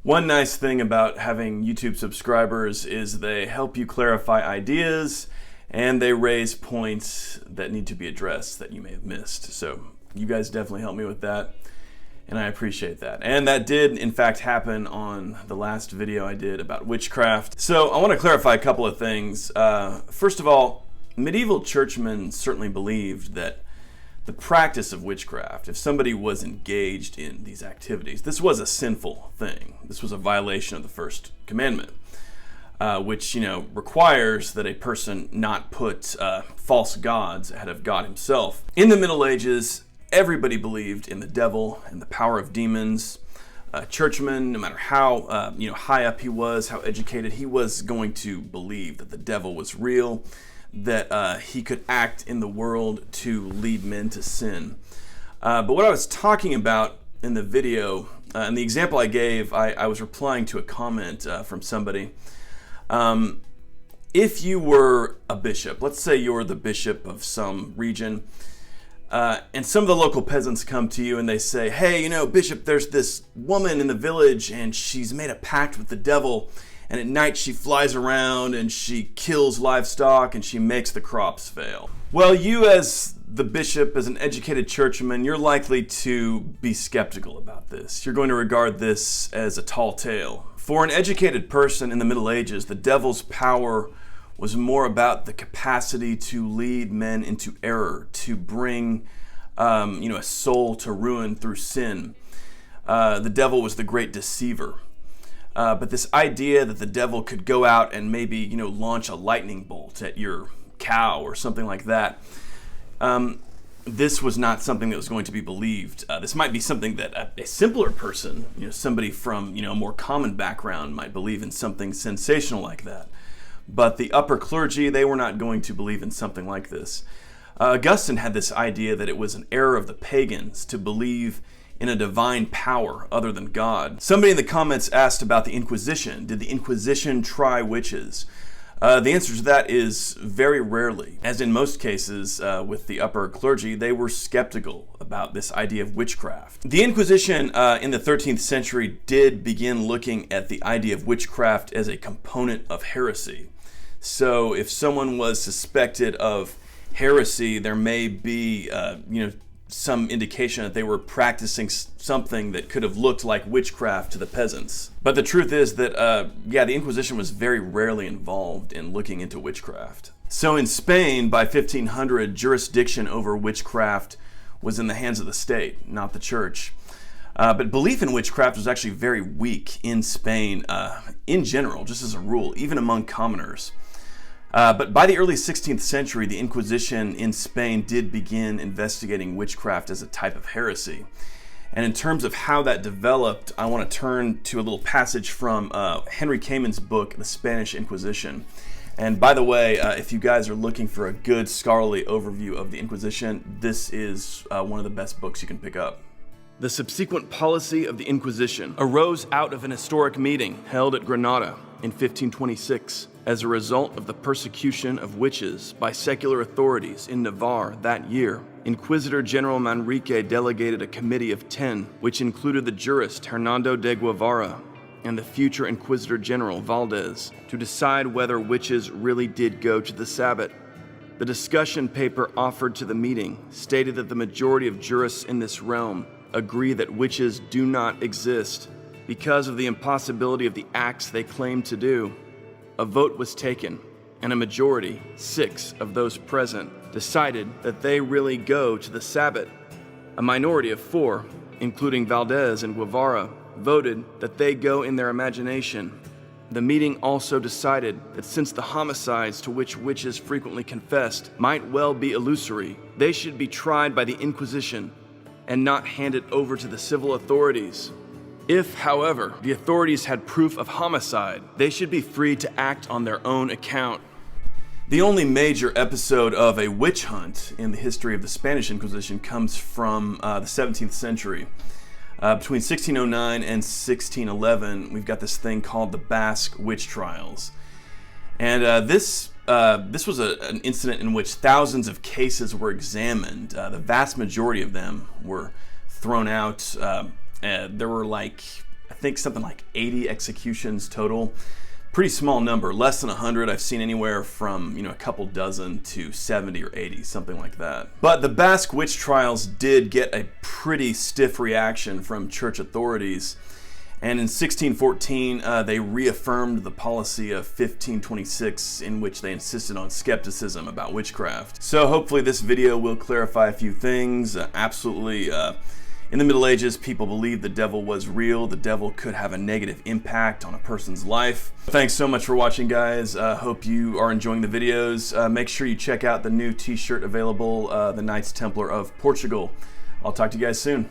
One nice thing about having YouTube subscribers is they help you clarify ideas and they raise points that need to be addressed that you may have missed. So you guys definitely help me with that, and I appreciate that. And that did, in fact, happen on the last video I did about witchcraft. So I want to clarify a couple of things. First of all, medieval churchmen certainly believed that the practice of witchcraft, if somebody was engaged in these activities, this was a sinful thing. This was a violation of the first commandment, which, requires that a person not put false gods ahead of God himself. In the Middle Ages, everybody believed in the devil and the power of demons. A churchman, no matter how high up he was, how educated, he was going to believe that the devil was real, that he could act in the world to lead men to sin. But what I was talking about in the video, and the example I gave, I was replying to a comment from somebody. If you were a bishop, let's say you're the bishop of some region, and some of the local peasants come to you and they say, hey, bishop, there's this woman in the village and she's made a pact with the devil, and at night she flies around and she kills livestock and she makes the crops fail. Well, you as the bishop, as an educated churchman, you're likely to be skeptical about this. You're going to regard this as a tall tale. For an educated person in the Middle Ages, the devil's power was more about the capacity to lead men into error, to bring a soul to ruin through sin. The devil was the great deceiver. But this idea that the devil could go out and maybe, launch a lightning bolt at your cow or something like that, this was not something that was going to be believed. This might be something that a simpler person, somebody from, a more common background might believe in something sensational like that. But the upper clergy, they were not going to believe in something like this. Augustine had this idea that it was an error of the pagans to believe in a divine power other than God. Somebody in the comments asked about the Inquisition. Did the Inquisition try witches? The answer to that is very rarely. As in most cases with the upper clergy, they were skeptical about this idea of witchcraft. The Inquisition in the 13th century did begin looking at the idea of witchcraft as a component of heresy. So if someone was suspected of heresy, there may be some indication that they were practicing something that could have looked like witchcraft to the peasants. But the truth is that, the Inquisition was very rarely involved in looking into witchcraft. So in Spain, by 1500, jurisdiction over witchcraft was in the hands of the state, not the church. But belief in witchcraft was actually very weak in Spain, in general, just as a rule, even among commoners. But by the early 16th century, the Inquisition in Spain did begin investigating witchcraft as a type of heresy. And in terms of how that developed, I want to turn to a little passage from Henry Cayman's book, The Spanish Inquisition. And by the way, if you guys are looking for a good scholarly overview of the Inquisition, this is one of the best books you can pick up. The subsequent policy of the Inquisition arose out of an historic meeting held at Granada in 1526 as a result of the persecution of witches by secular authorities in Navarre that year. Inquisitor General Manrique delegated a committee of 10, which included the jurist Hernando de Guevara and the future Inquisitor General Valdez, to decide whether witches really did go to the Sabbat. The discussion paper offered to the meeting stated that the majority of jurists in this realm agree that witches do not exist because of the impossibility of the acts they claim to do. A vote was taken, and a majority, 6 of those present, decided that they really go to the Sabbat. A minority of 4, including Valdez and Guevara, voted that they go in their imagination. The meeting also decided that since the homicides to which witches frequently confessed might well be illusory, they should be tried by the Inquisition and not handed over to the civil authorities. If, however, the authorities had proof of homicide, they should be free to act on their own account. The only major episode of a witch hunt in the history of the Spanish Inquisition comes from the 17th century. Between 1609 and 1611, we've got this thing called the Basque witch trials. And this was an incident in which thousands of cases were examined. The vast majority of them were thrown out. There were I think something like 80 executions total. Pretty small number, less than 100. I've seen anywhere from, a couple dozen to 70 or 80, something like that. But the Basque witch trials did get a pretty stiff reaction from church authorities. And in 1614, they reaffirmed the policy of 1526, in which they insisted on skepticism about witchcraft. So hopefully this video will clarify a few things. Absolutely, in the Middle Ages, people believed the devil was real. The devil could have a negative impact on a person's life. Thanks so much for watching, guys. Hope you are enjoying the videos. Make sure you check out the new t-shirt available, the Knights Templar of Portugal. I'll talk to you guys soon.